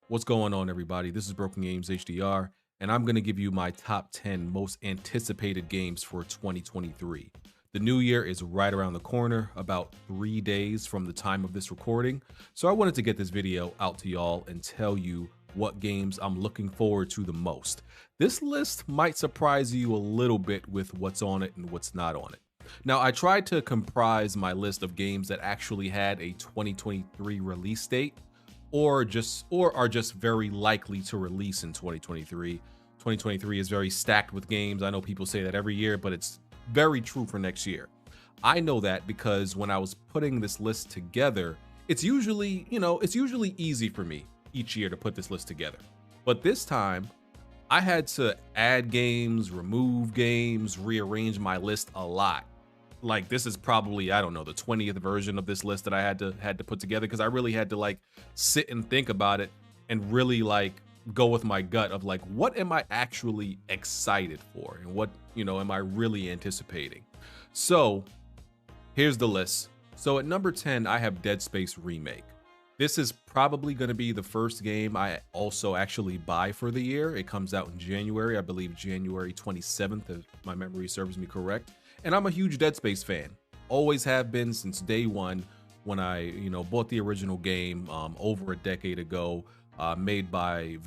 What's going on, everybody? This is Broken Games HDR, and I'm going to give you my top 10 most anticipated games for 2023. The new year is right around the corner, about 3 days from the time of this recording. So I wanted to get this video out to y'all and tell you what games I'm looking forward to the most. This list might surprise you a little bit with what's on it and what's not on it. Now, I tried to comprise my list of games that actually had a 2023 release date or are just very likely to release in 2023. 2023 is very stacked with games. I know people say that every year, but it's very true for next year. I know that because when I was putting this list together, it's usually easy for me each year to put this list together. But this time, I had to add games, remove games, rearrange my list a lot. Like, this is probably, I don't know, the 20th version of this list that I had to put together, because I really had to like sit and think about it and really like go with my gut of like, what am I actually excited for and what, am I really anticipating? So here's the list. So at number 10, I have Dead Space Remake. This is probably going to be the first game I also actually buy for the year. It comes out in January, I believe January 27th, if my memory serves me correct. And I'm a huge Dead Space fan. Always have been since day one when I, bought the original game over a decade ago, made by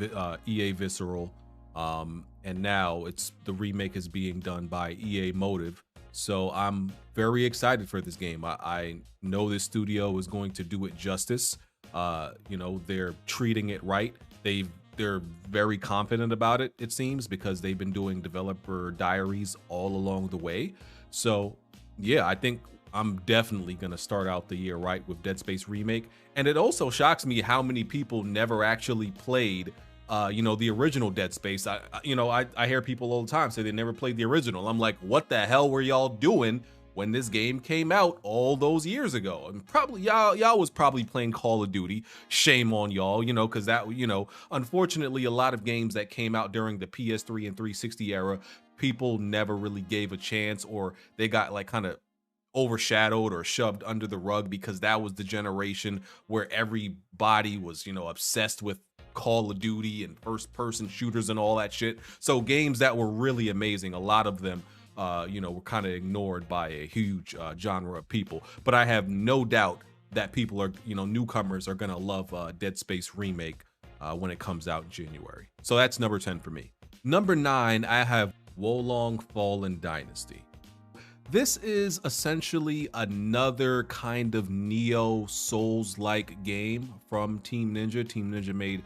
EA Visceral. And now the remake is being done by EA Motive. So I'm very excited for this game. I know this studio is going to do it justice. They're treating it right. They're very confident about it, it seems, because they've been doing developer diaries all along the way. So yeah, I think I'm definitely going to start out the year right with Dead Space Remake. And it also shocks me how many people never actually played the original Dead Space. I hear people all the time say they never played the original. I'm like, what the hell were y'all doing when this game came out all those years ago? And probably y'all was probably playing Call of Duty. Shame on y'all, because that, unfortunately, a lot of games that came out during the PS3 and 360 era, people never really gave a chance, or they got like kind of overshadowed or shoved under the rug, because that was the generation where everybody was, obsessed with Call of Duty and first person shooters and all that shit. So games that were really amazing, a lot of them were kind of ignored by a huge genre of people. But I have no doubt that people are, newcomers are gonna love Dead Space Remake when it comes out in January. So that's number 10 for me. Number 9, I have Wolong Fallen Dynasty. This is essentially another kind of Neo Souls-like game from Team Ninja. Team Ninja made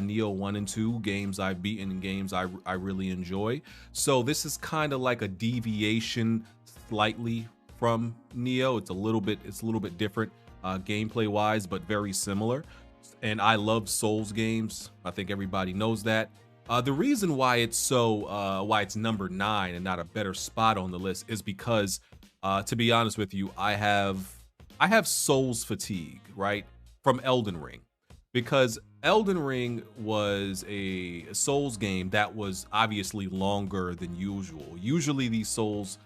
Neo 1 and 2, games I've beaten and games I really enjoy. So this is kind of like a deviation slightly from Neo. It's a little bit different gameplay wise, but very similar. And I love Souls games. I think everybody knows that. The reason why it's number 9 and not a better spot on the list is because, to be honest with you, I have Souls fatigue, right, from Elden Ring, because Elden Ring was a Souls game that was obviously longer than usual. Usually these Souls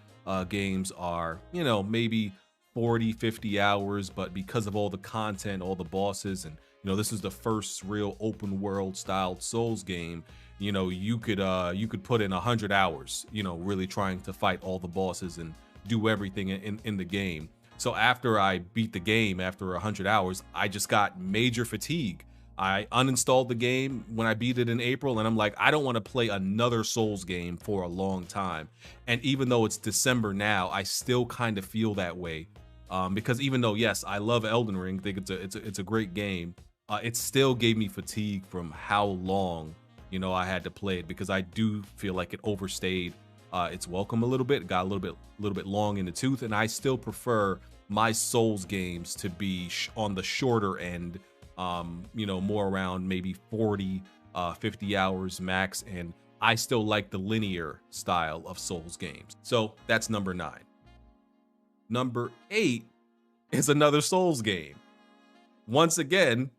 games are, maybe 40, 50 hours, but because of all the content, all the bosses, and this is the first real open world styled Souls game, you could put in 100 hours, really trying to fight all the bosses and do everything in the game. So after I beat the game after 100 hours, I just got major fatigue. I uninstalled the game when I beat it in April, and I'm like, I don't want to play another Souls game for a long time. And even though it's December now, I still kind of feel that way, because even though, yes, I love Elden Ring, I think it's a great game, it still gave me fatigue from how long I had to play it, because I do feel like it overstayed its welcome a little bit. It got a little bit long in the tooth, and I still prefer my Souls games to be on the shorter end, more around maybe 40, 50 hours max. And I still like the linear style of Souls games. So that's number 9. Number 8 is another Souls game. Once again,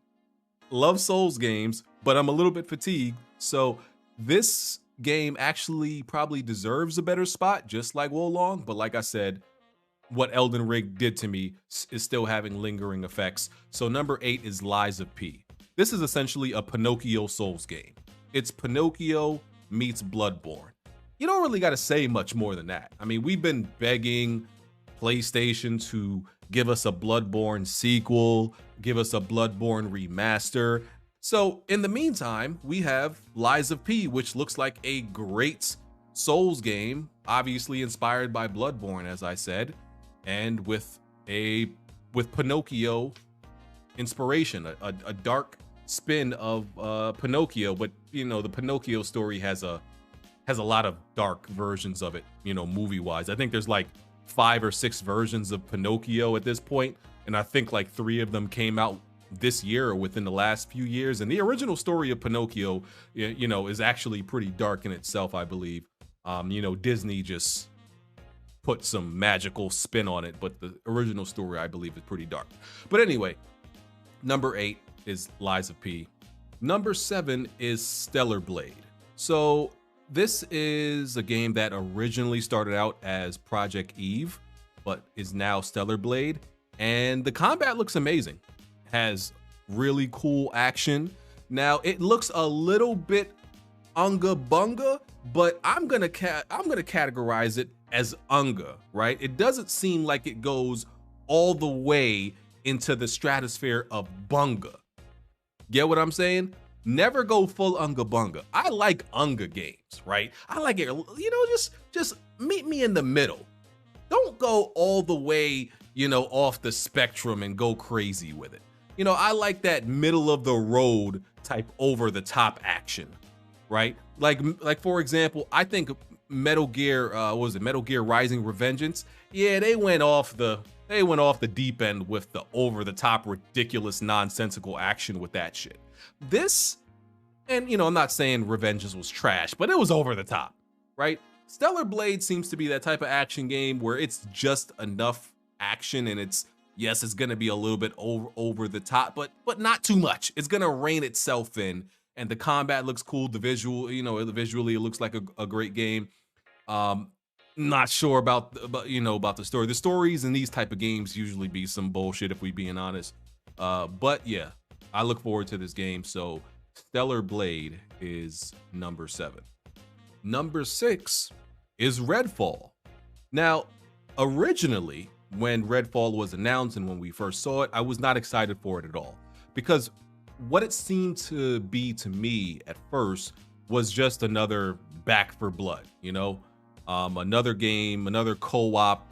love Souls games, but I'm a little bit fatigued. So this game actually probably deserves a better spot, just like Wolong. But like I said, what Elden Ring did to me is still having lingering effects. So number 8 is Lies of P. This is essentially a Pinocchio Souls game. It's Pinocchio meets Bloodborne. You don't really got to say much more than that. I mean, we've been begging PlayStation to give us a Bloodborne sequel, give us a Bloodborne remaster. So in the meantime, we have Lies of P, which looks like a great Souls game, obviously inspired by Bloodborne, as I said, and with Pinocchio inspiration, a dark spin of Pinocchio. But you know, the Pinocchio story has a lot of dark versions of it, you know, movie wise. I think there's like 5 or 6 versions of Pinocchio at this point, and I think like 3 of them came out this year or within the last few years. And the original story of Pinocchio, you know, is actually pretty dark in itself, I believe. You know, Disney just put some magical spin on it, but the original story, I believe, is pretty dark. But anyway, number 8 is Lies of P. Number 7 is Stellar Blade. So this is a game that originally started out as Project Eve, but is now Stellar Blade. And the combat looks amazing. Has really cool action. Now it looks a little bit unga bunga, but I'm gonna categorize it as unga, right? It doesn't seem like it goes all the way into the stratosphere of bunga. Get what I'm saying? Never go full unga bunga. I like unga games, right? I like it, you know, just meet me in the middle. Don't go all the way, you know, off the spectrum and go crazy with it. You know, I like that middle of the road type over the top action, right? Like for example, I think Metal Gear, what was it? Metal Gear Rising Revengeance. Yeah, they went off the deep end with the over the top, ridiculous, nonsensical action with that shit. This, and you know, I'm not saying Revengeance was trash, but it was over the top, right? Stellar Blade seems to be that type of action game where it's just enough action, and it's, yes, it's gonna be a little bit over the top, but not too much. It's gonna rein itself in, and the combat looks cool. The visual, you know, visually it looks like a great game. Not sure about the story. The stories in these type of games usually be some bullshit, if we being honest. But yeah, I look forward to this game. So Stellar Blade is number 7. Number 6 is Redfall. Now, originally, when Redfall was announced and when we first saw it, I was not excited for it at all, because what it seemed to be to me at first was just another Back 4 Blood, you know, another game, another co-op,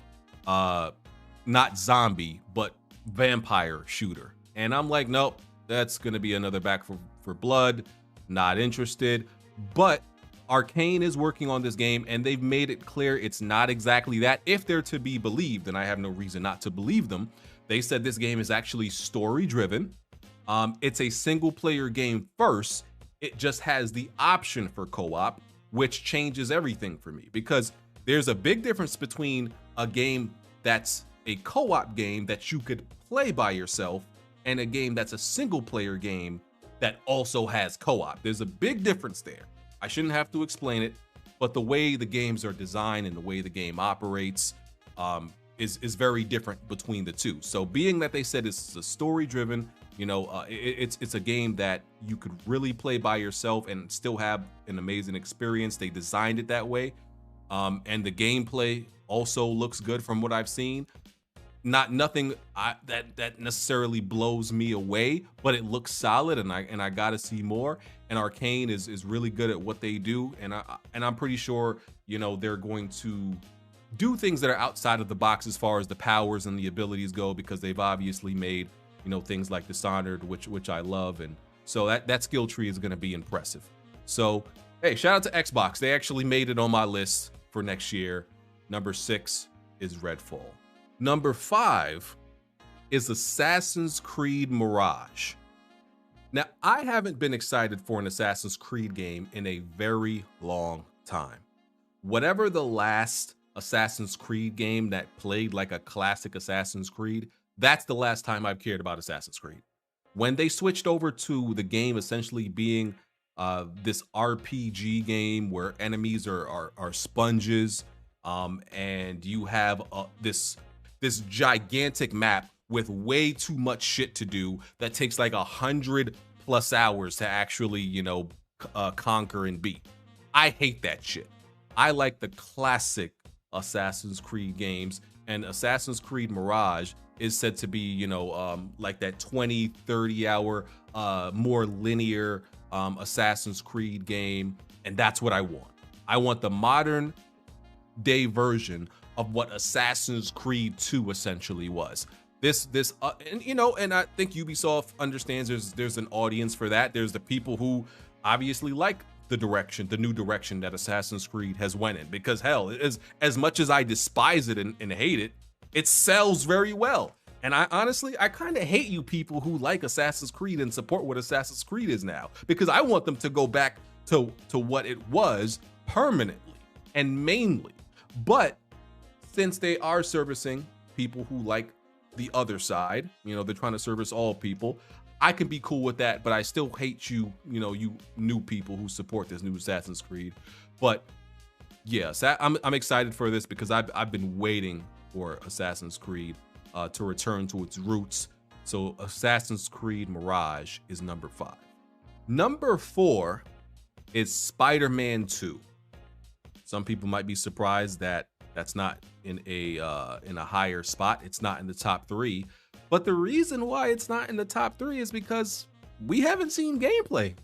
not zombie, but vampire shooter. And I'm like, nope, that's gonna be another Back 4 Blood, not interested. But Arcane is working on this game, and they've made it clear it's not exactly that, if they're to be believed, and I have no reason not to believe them. They said this game is actually story driven. It's a single player game first. It just has the option for co-op, which changes everything for me, because there's a big difference between a game that's a co-op game that you could play by yourself and a game that's a single player game that also has co-op. There's a big difference there. I shouldn't have to explain it, but the way the games are designed and the way the game operates is very different between the two. So being that they said it's a story driven, you know, it's a game that you could really play by yourself and still have an amazing experience. They designed it that way. And the gameplay also looks good from what I've seen. Nothing that necessarily blows me away, but it looks solid, and I gotta see more. And Arcane is really good at what they do, and I'm pretty sure, you know, they're going to do things that are outside of the box as far as the powers and the abilities go, because they've obviously made, you know, things like Dishonored, which I love, and so that skill tree is going to be impressive. So hey, shout out to Xbox. They actually made it on my list for next year. Number 6 is Redfall. Number 5 is Assassin's Creed Mirage. Now, I haven't been excited for an Assassin's Creed game in a very long time. Whatever the last Assassin's Creed game that played like a classic Assassin's Creed, that's the last time I've cared about Assassin's Creed. When they switched over to the game essentially being this RPG game where enemies are sponges, and you have this gigantic map with way too much shit to do that takes like 100 plus hours to actually, conquer and beat. I hate that shit. I like the classic Assassin's Creed games, and Assassin's Creed Mirage is said to be, like that 20, 30 hour, more linear Assassin's Creed game. And that's what I want. I want the modern day version of what Assassin's Creed 2 essentially was. And I think Ubisoft understands there's an audience for that. There's the people who obviously like the new direction that Assassin's Creed has went in, because hell, as much as I despise it and hate it, it sells very well. And I honestly kind of hate you people who like Assassin's Creed and support what Assassin's Creed is now, because I want them to go back to what it was permanently and mainly. But since they are servicing people who like the other side, they're trying to service all people, I can be cool with that, but I still hate you, you new people who support this new Assassin's Creed. But yes, I'm excited for this because I've been waiting for Assassin's Creed to return to its roots. So Assassin's Creed Mirage is number 5. Number 4 is Spider-Man 2. Some people might be surprised that that's not in a higher spot. It's not in the top 3. But the reason why it's not in the top 3 is because we haven't seen gameplay,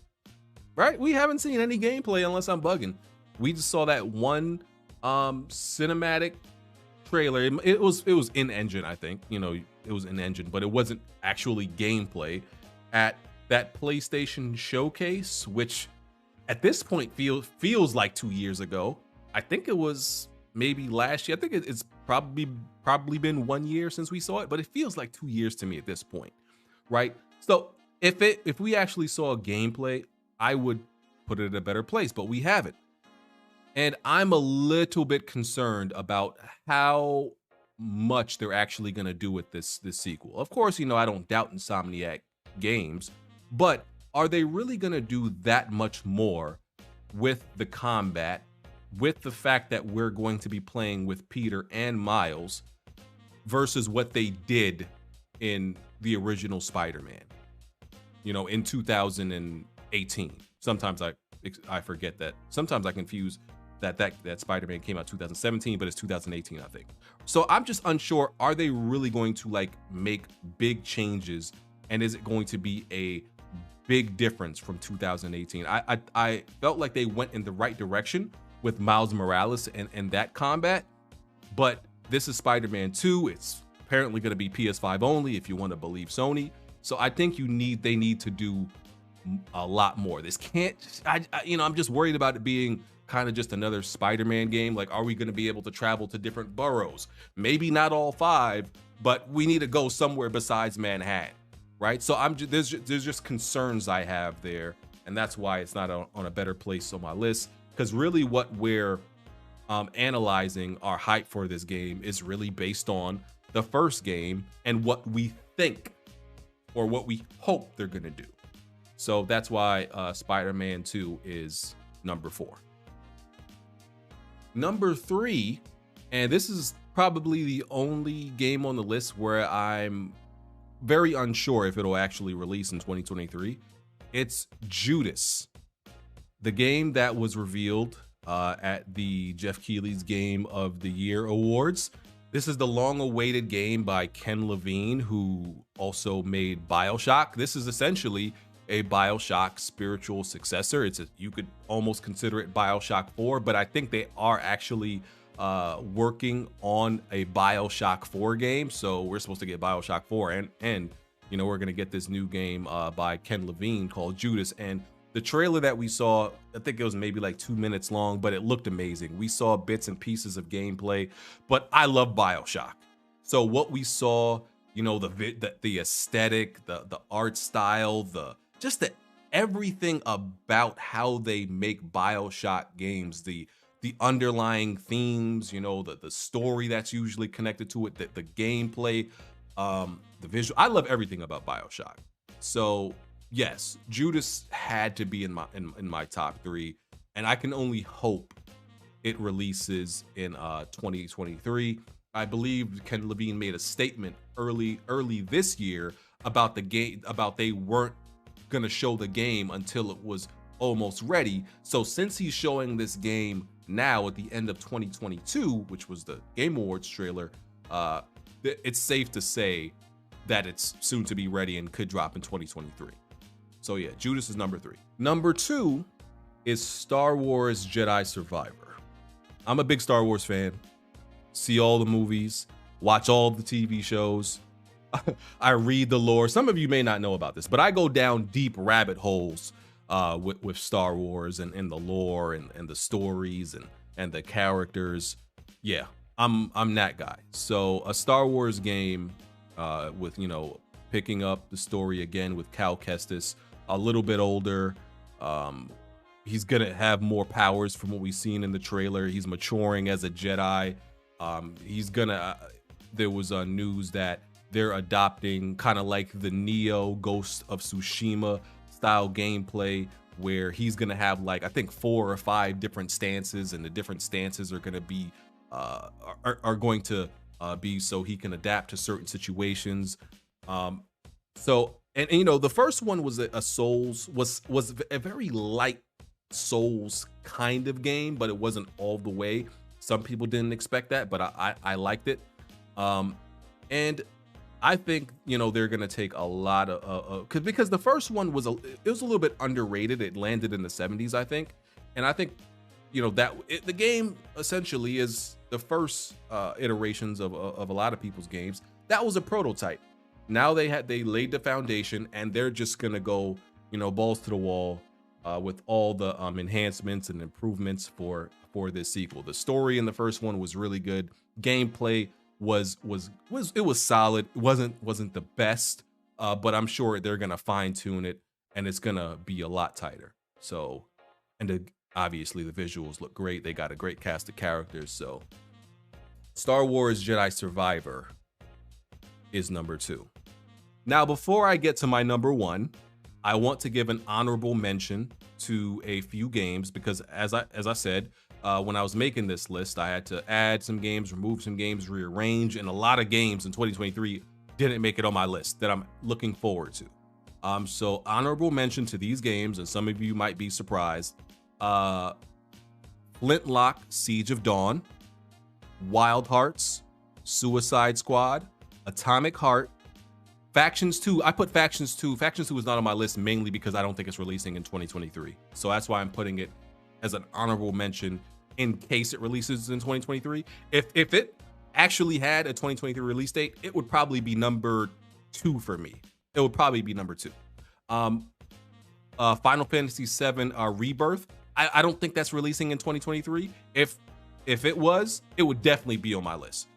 right? We haven't seen any gameplay unless I'm bugging. We just saw that one cinematic trailer. It was in engine, I think. It was in engine, but it wasn't actually gameplay at that PlayStation showcase, which at this point feels like 2 years ago. I think it was maybe last year. I think it's probably been 1 year since we saw it, but it feels like 2 years to me at this point, right? So if we actually saw gameplay, I would put it in a better place, but we haven't. And I'm a little bit concerned about how much they're actually going to do with this sequel. Of course, I don't doubt Insomniac Games, but are they really going to do that much more with the combat, with the fact that we're going to be playing with Peter and Miles versus what they did in the original Spider-Man, in 2018. Sometimes I forget that. Sometimes I confuse that Spider-Man came out 2017, but it's 2018, I think. So I'm just unsure, are they really going to make big changes, and is it going to be a big difference from 2018? I felt like they went in the right direction with Miles Morales and that combat, but this is Spider-Man 2. It's apparently going to be PS5 only if you want to believe Sony. So I think they need to do a lot more. This can't, I'm just worried about it being kind of just another Spider-Man game. Are we going to be able to travel to different boroughs? Maybe not all 5, but we need to go somewhere besides Manhattan, right? So there's just concerns I have there, and that's why it's not on a better place on my list. Because really what we're analyzing our hype for this game is really based on the first game and what we think or what we hope they're going to do. So that's why Spider-Man 2 is number 4. Number 3, and this is probably the only game on the list where I'm very unsure if it'll actually release in 2023. It's Judas, the game that was revealed at the Jeff Keighley's Game of the Year Awards. This is the long-awaited game by Ken Levine, who also made BioShock. This is essentially a BioShock spiritual successor. You could almost consider it BioShock 4, but I think they are actually working on a BioShock 4 game. So we're supposed to get BioShock 4, and we're gonna get this new game by Ken Levine called Judas. And the trailer that we saw, I think it was maybe 2 minutes long, but it looked amazing. We saw bits and pieces of gameplay, but I love BioShock. So what we saw, the aesthetic, the art style, everything about how they make BioShock games, the underlying themes, the story that's usually connected to it, the gameplay, the visual. I love everything about BioShock. So yes, Judas had to be in my top 3, and I can only hope it releases in 2023. I believe Ken Levine made a statement early this year about the game, about they weren't gonna show the game until it was almost ready. So since he's showing this game now at the end of 2022, which was the Game Awards trailer, it's safe to say that it's soon to be ready and could drop in 2023. So yeah, Judas is number 3. Number 2 is Star Wars Jedi Survivor. I'm a big Star Wars fan. See all the movies, watch all the TV shows. I read the lore. Some of you may not know about this, but I go down deep rabbit holes with Star Wars and the lore and the stories and the characters. Yeah, I'm that guy. So a Star Wars game with, you know, picking up the story again with Cal Kestis, a little bit older. He's gonna have more powers from what we've seen in the trailer. He's maturing as a Jedi. There was news that they're adopting kind of like the Neo Ghost of Tsushima style gameplay, where he's gonna have like, I think 4 or 5 different stances, and the different stances are gonna be going to be so he can adapt to certain situations. So you know, the first one was a Souls, was a very light Souls kind of game, but it wasn't all the way. Some people didn't expect that, but I liked it. And I think, you know, they're gonna take a lot of because the first one was a little bit underrated. It landed in the 70s, I think, and I think, you know, the game essentially is the first iterations of a lot of people's games. That was a prototype. Now they laid the foundation, and they're just gonna go, you know, balls to the wall with all the enhancements and improvements for this sequel. The story in the first one was really good. Gameplay was solid. It wasn't the best, but I'm sure they're gonna fine tune it, and it's gonna be a lot tighter. So, and obviously the visuals look great. They got a great cast of characters. So, Star Wars Jedi Survivor is number 2. Now, before I get to my number 1, I want to give an honorable mention to a few games, because as I said, when I was making this list, I had to add some games, remove some games, rearrange, and a lot of games in 2023 didn't make it on my list that I'm looking forward to. So honorable mention to these games, and some of you might be surprised: Flintlock Siege of Dawn, Wild Hearts, Suicide Squad, Atomic Heart, Factions 2. I put Factions 2. Factions 2 is not on my list mainly because I don't think it's releasing in 2023. So that's why I'm putting it as an honorable mention in case it releases in 2023. If it actually had a 2023 release date, it would probably be number 2 for me. It would probably be number 2. Final Fantasy VII Rebirth. I don't think that's releasing in 2023. If it was, it would definitely be on my list.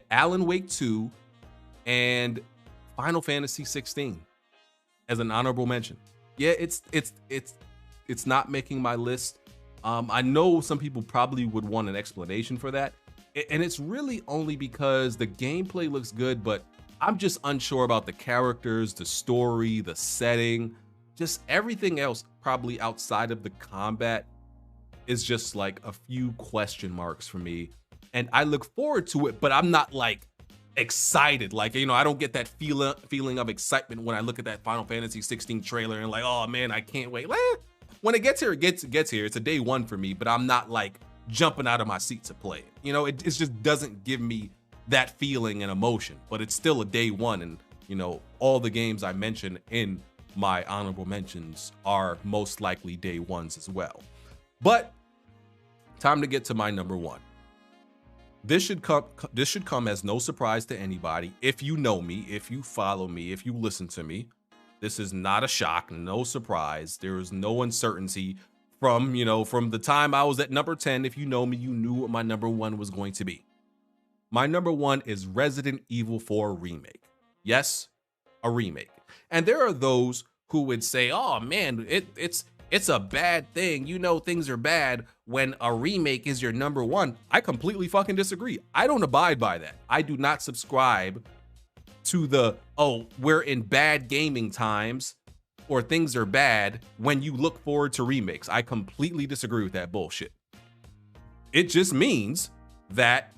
Alan Wake 2 and Final Fantasy 16 as an honorable mention. Yeah, it's not making my list. I know some people probably would want an explanation for that, and it's really only because the gameplay looks good, but I'm just unsure about the characters, the story, the setting, just everything else probably outside of the combat is just like a few question marks for me. And I look forward to it, but I'm not like excited. Like, you know, I don't get that feeling of excitement when I look at that Final Fantasy 16 trailer and like, oh man, I can't wait. When it gets here, it gets here. It's a day 1 for me, but I'm not like jumping out of my seat to play it. You know, it just doesn't give me that feeling and emotion, but it's still a day 1. And, you know, all the games I mentioned in my honorable mentions are most likely day 1s as well. But time to get to my number 1. This should come as no surprise to anybody. If you know me, if you follow me, if you listen to me, this is not a shock, no surprise. There is no uncertainty from the time I was at number 10. If you know me, you knew what my number 1 was going to be. My number 1 is Resident Evil 4 Remake. Yes, a remake. And there are those who would say, oh man, it's a bad thing. You know, things are bad when a remake is your number 1. I completely fucking disagree. I don't abide by that. I do not subscribe to the, oh, we're in bad gaming times or things are bad when you look forward to remakes. I completely disagree with that bullshit. It just means that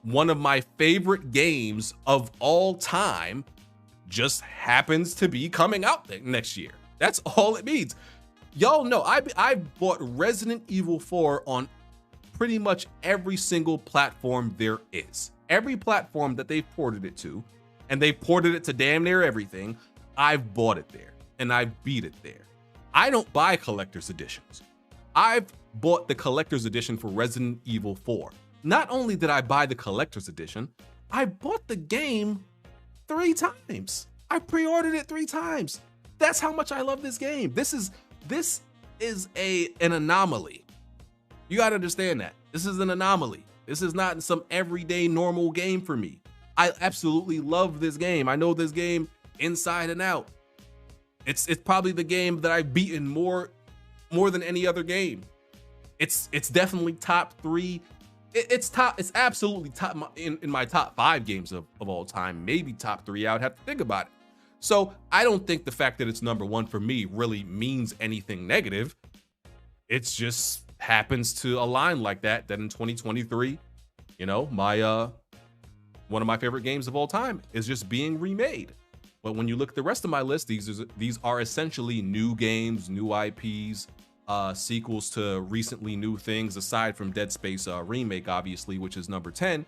one of my favorite games of all time just happens to be coming out next year. That's all it means. Y'all know I bought Resident Evil 4 on pretty much every single platform there is. Every platform that they've ported it to, and they ported it to damn near everything, I've bought it there and I've beat it there. I don't buy collector's editions. I've bought the collector's edition for Resident Evil 4. Not only did I buy the collector's edition, I bought the game 3 times. I pre-ordered it 3 times. That's how much I love this game. This is an anomaly. You gotta understand that. This is an anomaly. This is not some everyday normal game for me. I absolutely love this game. I know this game inside and out. It's probably the game that I've beaten more than any other game. It's definitely top 3. It's absolutely top in my top 5 games of all time, maybe top 3. I would have to think about it. So I don't think the fact that it's number 1 for me really means anything negative. It's just happens to align like that in 2023, you know, my one of my favorite games of all time is just being remade. But when you look at the rest of my list, these are essentially new games, new IPs, sequels to recently new things, aside from Dead Space remake, obviously, which is number 10.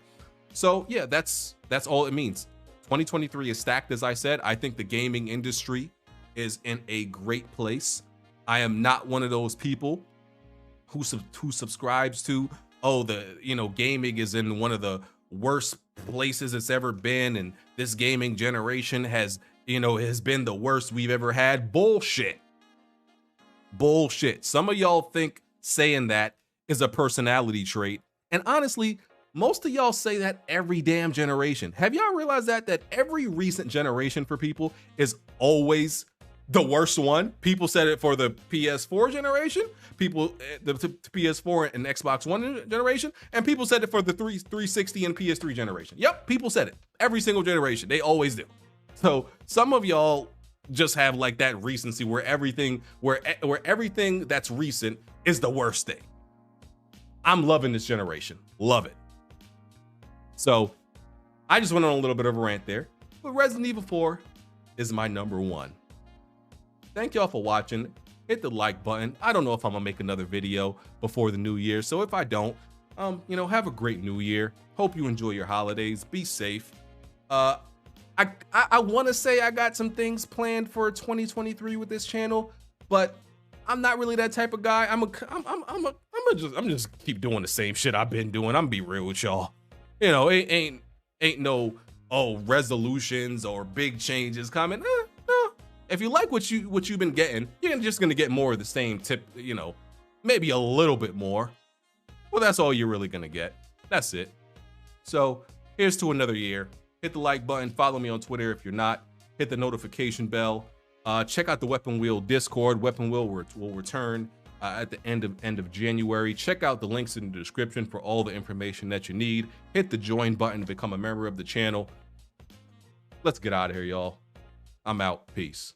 So yeah, that's all it means. 2023 is stacked, as I said. I think the gaming industry is in a great place. I am not one of those people who subscribes to, oh, gaming is in one of the worst places it's ever been, and this gaming generation has been the worst we've ever had. Bullshit. Some of y'all think saying that is a personality trait, and honestly, most of y'all say that every damn generation. Have y'all realized that every recent generation for people is always the worst one? People said it for the PS4 generation, the PS4 and Xbox One generation, and people said it for the 360 and PS3 generation. Yep, people said it. Every single generation, they always do. So some of y'all just have like that recency where everything that's recent is the worst thing. I'm loving this generation. Love it. So I just went on a little bit of a rant there, but Resident Evil 4 is my number 1. Thank y'all for watching. Hit the like button. I don't know if I'm gonna make another video before the new year, so if I don't, have a great new year. Hope you enjoy your holidays. Be safe. I want to say I got some things planned for 2023 with this channel, but I'm not really that type of guy. I'm just keep doing the same shit I've been doing. I'm gonna be real with y'all. You know, it ain't no resolutions or big changes coming. No. If you like what you've been getting, you're just gonna get more of the same tip, maybe a little bit more. Well, that's all you're really gonna get. That's it. So here's to another year. Hit the like button, follow me on Twitter if you're not, hit the notification bell, check out the Weapon Wheel Discord. Weapon Wheel will return at the end of January. Check out the links in the description for all the information that you need. Hit the join button to become a member of the channel. Let's get out of here, y'all. I'm out. Peace.